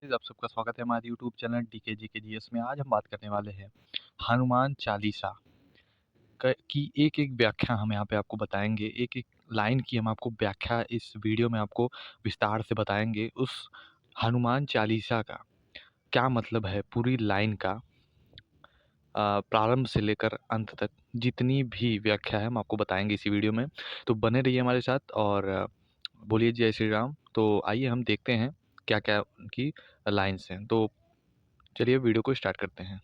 आप सबका स्वागत है हमारे यूट्यूब चैनल डीके जी के जीएस में। आज हम बात करने वाले हैं हनुमान चालीसा की एक एक व्याख्या हम यहाँ पे आपको बताएंगे। एक एक लाइन की हम आपको व्याख्या इस वीडियो में आपको विस्तार से बताएंगे। उस हनुमान चालीसा का क्या मतलब है, पूरी लाइन का प्रारंभ से लेकर अंत तक जितनी भी व्याख्या है हम आपको बताएंगे इसी वीडियो में। तो बने रहिए हमारे साथ और बोलिए जय श्री राम। तो आइए हम देखते हैं क्या क्या उनकी लाइन्स हैं। तो चलिए वीडियो को स्टार्ट करते हैं।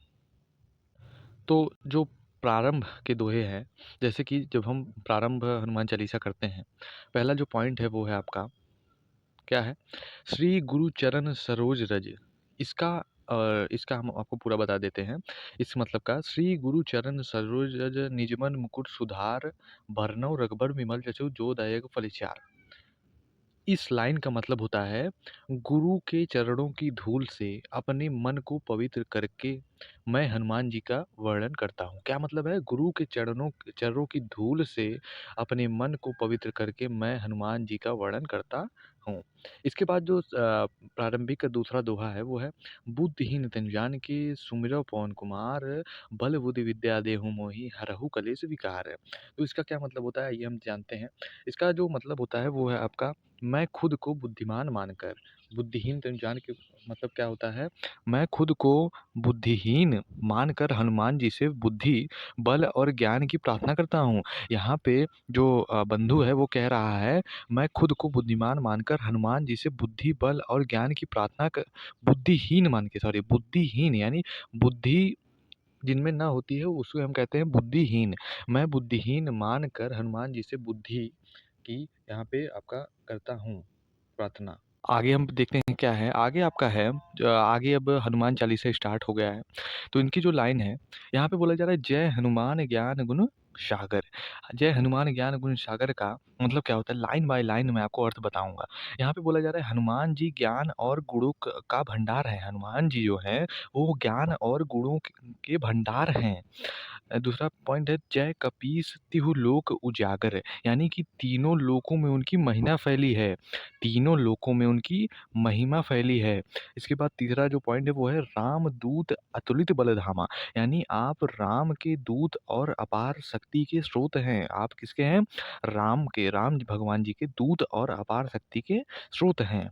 तो जो प्रारंभ के दोहे हैं, जैसे कि जब हम प्रारंभ हनुमान चालीसा करते हैं, पहला जो पॉइंट है वो है आपका, क्या है? श्री गुरु चरण सरोज रज। इसका इसका हम आपको पूरा बता देते हैं। इस मतलब का, श्री गुरु चरण सरोज रज निजमन मुकुट सुधार, बरनउँ रघुबर विमल जसु जो दायक फल चार। इस लाइन का मतलब होता है, गुरु के चरणों की धूल से अपने मन को पवित्र करके मैं हनुमान जी का वर्णन करता हूँ। क्या मतलब है? गुरु के चरणों की धूल से अपने मन को पवित्र करके मैं हनुमान जी का वर्णन करता हूँ। इसके बाद जो प्रारंभिक का दूसरा दोहा है वो है, बुद्धिहीन तनु जानिके सुमिरौ पवन कुमार, बल बुद्धि विद्या देहु मोहि हरहु कलेस विकार। तो इसका क्या मतलब होता है ये हम जानते हैं। इसका जो मतलब होता है वो है आपका, मैं खुद को बुद्धिमान मानकर, बुद्धिहीन तनु जान के मतलब क्या होता है, मैं खुद को बुद्धिहीन मानकर हनुमान जी से बुद्धि, बल और ज्ञान की प्रार्थना करता हूँ। यहाँ पे जो बंधु है वो कह रहा है, मैं खुद को बुद्धिमान मानकर हनुमान जी से बुद्धि, बल और ज्ञान की प्रार्थना कर, बुद्धिहीन मान के, सॉरी बुद्धिहीन यानी बुद्धि जिनमें ना होती है उसको हम कहते हैं बुद्धिहीन। मैं बुद्धिहीन मानकर हनुमान जी से बुद्धि की यहाँ पे आपका करता हूँ प्रार्थना। आगे हम देखते हैं क्या है। आगे आपका है, आगे अब हनुमान चालीसा स्टार्ट हो गया है। तो इनकी जो लाइन है, यहाँ पे बोला जा रहा है, जय हनुमान ज्ञान गुण सागर। जय हनुमान ज्ञान गुण सागर का मतलब क्या होता है, लाइन बाय लाइन मैं आपको अर्थ बताऊंगा। यहाँ पे बोला जा रहा है, हनुमान जी ज्ञान और गुणों का भंडार है। हनुमान जी जो है वो ज्ञान और गुणों के भंडार हैं। दूसरा पॉइंट है, जय कपीस तिहु लोक उजागर, यानी कि तीनों लोकों में उनकी महिमा फैली है। तीनों लोकों में उनकी महिमा फैली है। इसके बाद तीसरा जो पॉइंट है वो है, राम दूत अतुलित बलधामा, यानी आप राम के दूत और अपार शक्ति के स्रोत हैं। आप किसके हैं? राम के, राम भगवान जी के दूत और अपार शक्ति के स्रोत हैं।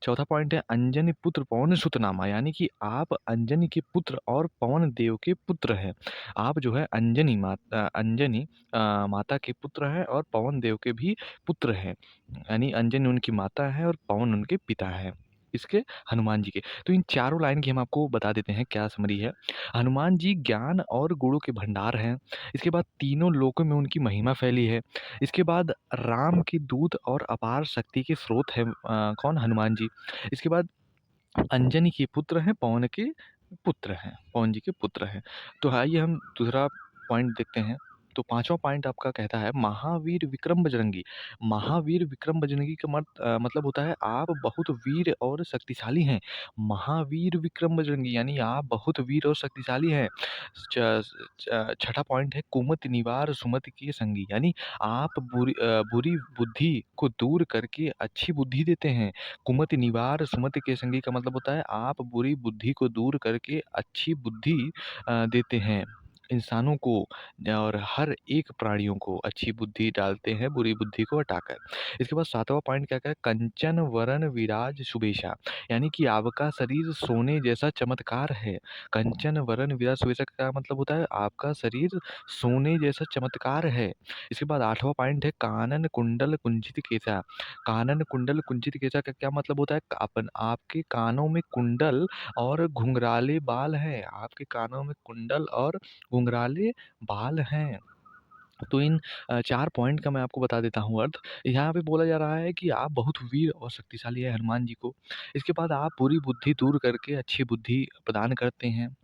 चौथा पॉइंट है, अंजनी पुत्र पवन सुत नामा, यानी कि आप अंजनी के पुत्र और पवन देव के पुत्र हैं। आप जो है अंजनी माता के पुत्र हैं और पवन देव के भी पुत्र हैं। यानी अंजनी उनकी माता है और पवन उनके पिता है, इसके हनुमान जी के। तो इन चारों लाइन की हम आपको बता देते हैं क्या समरी है। हनुमान जी ज्ञान और गुणों के भंडार हैं। इसके बाद तीनों लोकों में उनकी महिमा फैली है। इसके बाद राम के दूत और अपार शक्ति के स्रोत हैं, कौन? हनुमान जी। इसके बाद अंजनी के पुत्र हैं, पवन के पुत्र हैं, पवन जी के पुत्र हैं। तो आइए हम दूसरा पॉइंट देखते हैं। तो पांचवा पॉइंट आपका कहता है, महावीर विक्रम बजरंगी। महावीर विक्रम बजरंगी का मतलब होता है, आप बहुत वीर और शक्तिशाली हैं। महावीर विक्रम बजरंगी यानी आप बहुत वीर और शक्तिशाली हैं। छठा पॉइंट है, कुमति निवार सुमति के संगी, यानी आप बुरी बुद्धि को दूर करके अच्छी बुद्धि देते हैं। कुमति निवार सुमति के संगी का मतलब होता है, आप बुरी बुद्धि को दूर करके अच्छी बुद्धि देते हैं इंसानों को, और हर एक प्राणियों को अच्छी बुद्धि डालते हैं बुरी बुद्धि को हटाकर। इसके बाद सातवां पॉइंट क्या है, कंचन वरण विराज सुबेशा, यानी कि आपका शरीर सोने जैसा चमत्कार है। कंचन वरण विराज सुबेशा का मतलब होता है, आपका शरीर सोने जैसा चमत्कार है। इसके बाद आठवां पॉइंट है, कानन कुंडल कुंचित केसा। कानन कुंडल कुंचित केसा का क्या मतलब होता है, आपके कानों में कुंडल और घुंघराले बाल हैं। आपके कानों में कुंडल और घुंघराले बाल हैं। तो इन 4 पॉइंट का मैं आपको बता देता हूँ अर्थ। यहाँ पे बोला जा रहा है कि आप बहुत वीर और शक्तिशाली हैं हनुमान जी को। इसके बाद आप बुरी बुद्धि दूर करके अच्छी बुद्धि प्रदान करते हैं।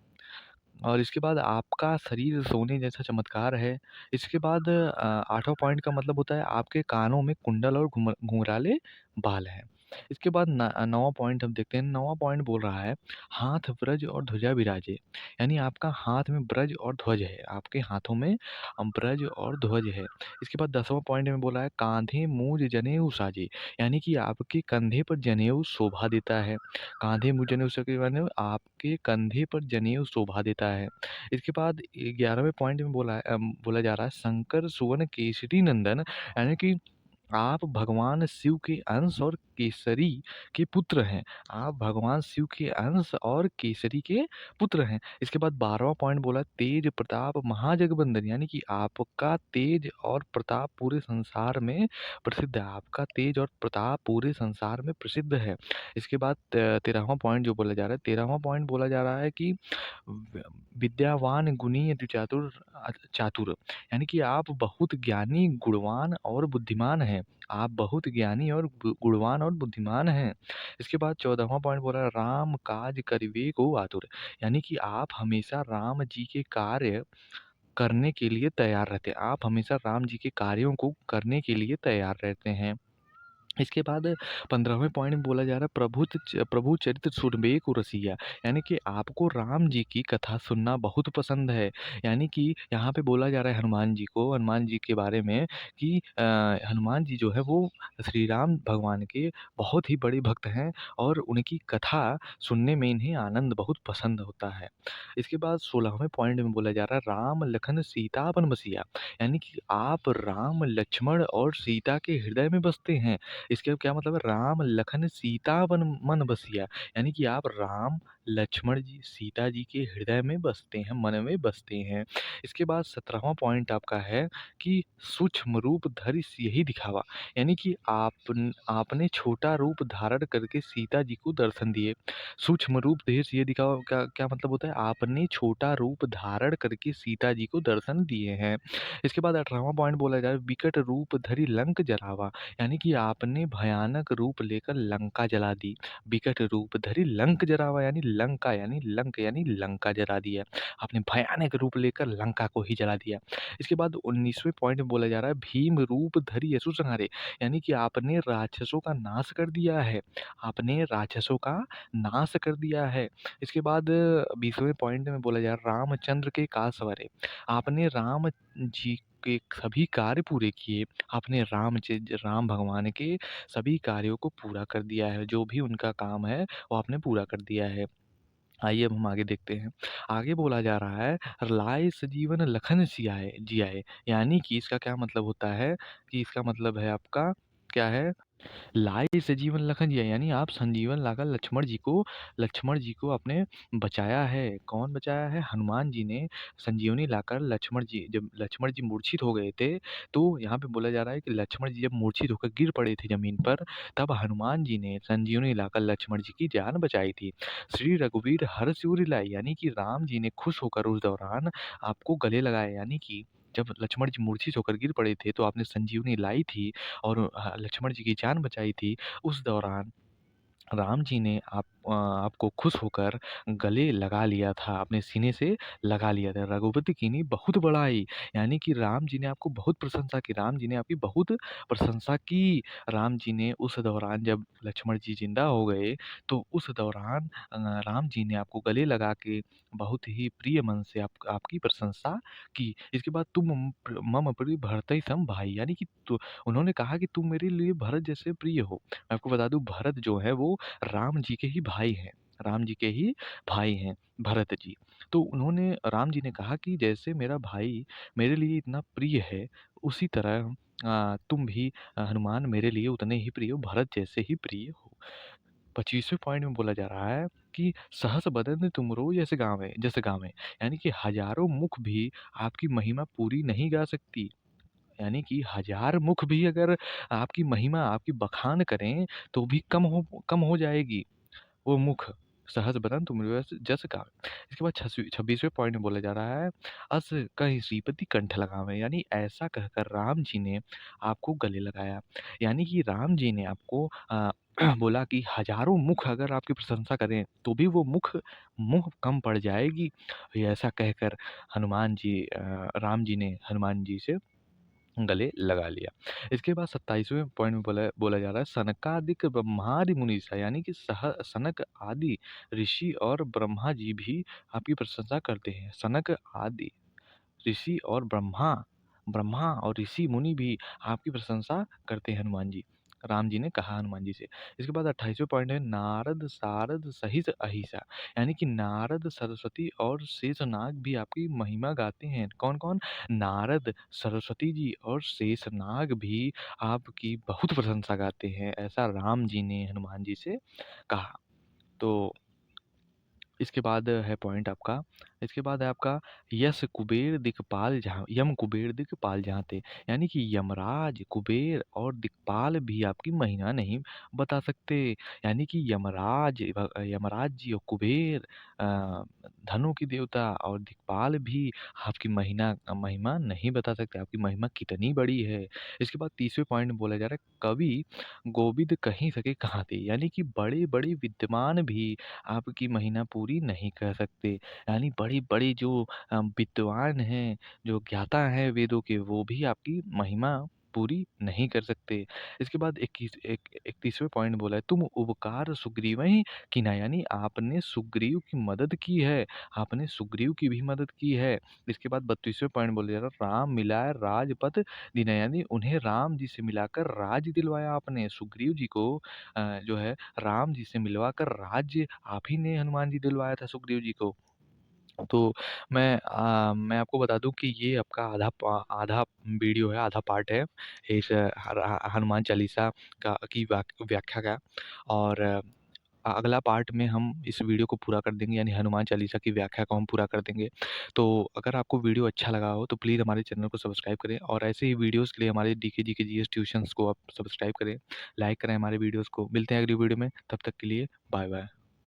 और इसके बाद आपका शरीर सोने जैसा चमत्कार है। इसके बाद 8वां पॉइंट का मतलब होता है, आपके कानों में कुंडल और घुंघराले बाल हैं। इसके बाद 9वाँ पॉइंट हम देखते हैं, 9वाँ पॉइंट बोल रहा है, हाथ ब्रज और ध्वजा विराजे। यानी आपका हाथ में ब्रज और ध्वज है, आपके हाथों में ब्रज और ध्वज है। इसके बाद 10वाँ पॉइंट में बोला है, काँधे मूज जनेऊ साजे। यानी कि आपके कंधे पर जनेऊ शोभा देता है। काँधे मूज जनेऊ साजे माने आपके कंधे पर जनेऊ शोभा देता है। इसके बाद 11वें पॉइंट में बोला जा रहा है, शंकर सुवन केसरी नंदन। यानी कि आप भगवान शिव के अंश और केसरी के पुत्र हैं। आप भगवान शिव के अंश और केसरी के पुत्र हैं। इसके बाद 12वाँ पॉइंट बोला, तेज प्रताप महाजगवंदन। यानी कि आपका तेज और प्रताप पूरे संसार में प्रसिद्ध है। आपका तेज और प्रताप पूरे संसार में प्रसिद्ध है। इसके बाद 13वाँ पॉइंट जो बोला जा रहा है, 13वाँ पॉइंट बोला जा रहा है कि व विद्यावान गुणी अति चातुर। यानी कि आप बहुत ज्ञानी, गुणवान और बुद्धिमान हैं। आप बहुत ज्ञानी और गुणवान और बुद्धिमान हैं। इसके बाद 14वाँ पॉइंट बोला, राम काज करिबे को आतुर। यानी कि आप हमेशा राम जी के कार्य करने के लिए तैयार रहते हैं। आप हमेशा राम जी के कार्यों को करने के लिए तैयार रहते हैं। इसके बाद 15वें पॉइंट में बोला जा रहा है, प्रभु चरित्र सुनबे को रसिया। यानी कि आपको राम जी की कथा सुनना बहुत पसंद है। यानी कि यहाँ पे बोला जा रहा है हनुमान जी के बारे में कि हनुमान जी जो है वो श्री राम भगवान के बहुत ही बड़े भक्त हैं और उनकी कथा सुनने में इन्हें आनंद बहुत पसंद होता है। इसके बाद 16वें पॉइंट में बोला जा रहा है, राम लखन सीता बन बसिया। यानी कि आप राम, लक्ष्मण और सीता के हृदय में बसते हैं। इसका क्या मतलब है, राम लखन सीता वन मन बसिया। यानी कि आप राम, लक्ष्मण जी, सीता जी के हृदय में बसते हैं, मन में बसते हैं। इसके बाद 17वां पॉइंट आपका है कि सूक्ष्म रूप धरि सियहि दिखावा। यानी कि आपने छोटा रूप धारण करके सीता जी को दर्शन दिए। सूक्ष्म रूप धरि सियहि दिखावा क्या क्या मतलब होता है, आपने छोटा रूप धारण करके सीता जी को दर्शन दिए हैं। इसके बाद 18वां पॉइंट बोला जाए, विकट रूप धरि लंक जरावा। यानी कि आपने भयानक रूप लेकर लंका जला दी। विकट रूप धरि लंक जरावा यानी लंका यानी लंक यानी लंका जला दिया। आपने भयानक रूप लेकर लंका को ही जला दिया। इसके बाद 19वें पॉइंट में बोला जा रहा है, भीम रूप धरि असुर संहारे। यानी कि आपने राक्षसों का नाश कर दिया है। आपने राक्षसों का नाश कर दिया है। इसके बाद 20वें पॉइंट में बोला जा रहा है, रामचंद्र के काज सवारे। आपने राम जी के सभी कार्य पूरे किए। आपने राम भगवान के सभी कार्यों को पूरा कर दिया है। जो भी उनका काम है वो आपने पूरा कर दिया है। आइए अब हम आगे देखते हैं। आगे बोला जा रहा है, लाए सजीवन लखन जियाए। यानी कि इसका क्या मतलब होता है कि इसका मतलब है आपका क्या है, लाए संजीवन लखन जिया। यानी आप संजीवन लाकर लक्ष्मण जी को आपने बचाया है। कौन बचाया है? हनुमान जी ने संजीवनी लाकर जब लक्ष्मण जी मूर्छित हो गए थे, तो यहाँ पे बोला जा रहा है कि लक्ष्मण जी जब मूर्छित होकर गिर पड़े थे ज़मीन पर, तब हनुमान जी ने संजीवनी लाकर लक्ष्मण जी की जान बचाई थी। श्री रघुवीर हरषि उर लाए। यानी कि राम जी ने खुश होकर उस दौरान आपको गले लगाया। यानी कि जब लक्ष्मण जी मूर्छित होकर गिर पड़े थे, तो आपने संजीवनी लाई थी और लक्ष्मण जी की जान बचाई थी। उस दौरान राम जी ने आपको खुश होकर गले लगा लिया था, अपने सीने से लगा लिया था। रघुपति कीन्ही बहुत बड़ाई। यानी कि राम जी ने आपको बहुत प्रशंसा की, राम जी ने आपकी बहुत प्रशंसा की। राम जी ने उस दौरान जब लक्ष्मण जी ज़िंदा हो गए, तो उस दौरान राम जी ने आपको गले लगा के बहुत ही प्रिय मन से आपकी प्रशंसा की। इसके बाद तुम मम प्रिय भरतहि सम भाई। यानी कि उन्होंने कहा कि तुम मेरे लिए भरत जैसे प्रिय हो। मैं आपको बता दूँ, भरत जो है वो राम जी के ही भाई हैं। राम जी के ही भाई हैं भरत जी। तो उन्होंने राम जी ने कहा कि जैसे मेरा भाई मेरे लिए इतना प्रिय है, उसी तरह तुम भी हनुमान मेरे लिए उतने ही प्रिय हो, भरत जैसे ही प्रिय हो। 25वें पॉइंट में बोला जा रहा है कि सहस बदन तुमरो जस गावें। यानी कि हज़ारों मुख भी आपकी महिमा पूरी नहीं गा सकती। यानी कि हज़ार मुख भी अगर आपकी महिमा, आपकी बखान करें, तो भी कम हो जाएगी वो मुख। सहज बदन तुम जस गावें। इसके बाद 26वें पॉइंट में बोला जा रहा है, अस कहि श्रीपति कंठ लगावें। यानी ऐसा कहकर राम जी ने आपको गले लगाया। यानी कि राम जी ने आपको बोला कि हज़ारों मुख अगर आपकी प्रशंसा करें, तो भी वो मुँह कम पड़ जाएगी। ये ऐसा कहकर राम जी ने हनुमान जी से गले लगा लिया। इसके बाद 27वें पॉइंट में बोला बोला जा रहा है सनकादिक ब्रह्मादि मुनीसा यानी कि सनक आदि ऋषि और ब्रह्मा जी भी आपकी प्रशंसा करते हैं। सनक आदि ऋषि और ब्रह्मा ब्रह्मा और ऋषि मुनि भी आपकी प्रशंसा करते हैं हनुमान जी। राम जी ने कहा हनुमान जी से। इसके बाद 28वें पॉइंट है नारद सारद सहित अहिसा यानी कि नारद सरस्वती और शेषनाग भी आपकी महिमा गाते हैं। कौन कौन? नारद, सरस्वती जी और शेषनाग भी आपकी बहुत प्रशंसा गाते हैं, ऐसा राम जी ने हनुमान जी से कहा। तो इसके बाद है पॉइंट आपका, इसके बाद है आपका यस कुबेर दिक्पाल जहाँ यम कुबेर दिक्पाल जहाँ थे, यानी कि यमराज, कुबेर और दिक्पाल भी आपकी महिमा नहीं बता सकते। यानी कि यमराज जी और कुबेर धनों की देवता और दिक्पाल भी आपकी महिमा नहीं बता सकते, आपकी महिमा कितनी बड़ी है। इसके बाद 30वें पॉइंट में बोला जा रहा है कवि गोविद कहीं सके कहाँ थे, यानी कि बड़े-बड़े विद्वान भी आपकी महिमा पूरी नहीं कर सकते। यानी बड़े-बड़े जो विद्वान हैं, जो ज्ञाता हैं वेदों के, वो भी आपकी महिमा पूरी नहीं कर सकते। इसके बाद 31वें पॉइंट बोला है, तुम उपकार सुग्रीवहि कीन्हा, यानी आपने सुग्रीव की मदद की है, आपने सुग्रीव की भी मदद की है। इसके बाद 32वें पॉइंट बोला जा रहा है, राम मिलाए राजपद दीन्हा, यानी उन्हें राम जी से मिलाकर राज्य दिलवाया आपने। सुग्रीव जी को जो है राम जी से मिलवा कर राज्य आप ही ने हनुमान जी दिलवाया था सुग्रीव जी को। तो मैं आपको बता दूँ कि ये आपका आधा वीडियो है, आधा पार्ट है इस हनुमान चालीसा का की व्याख्या का। और अगला पार्ट में हम इस वीडियो को पूरा कर देंगे, यानी हनुमान चालीसा की व्याख्या को हम पूरा कर देंगे। तो अगर आपको वीडियो अच्छा लगा हो तो प्लीज़ हमारे चैनल को सब्सक्राइब करें और ऐसे ही वीडियोज़ के लिए हमारे डीके जीके जीएस ट्यूशन्स को आप सब्सक्राइब करें, लाइक करें हमारे वीडियोज़ को। मिलते हैं अगली वीडियो में, तब तक के लिए बाय बाय।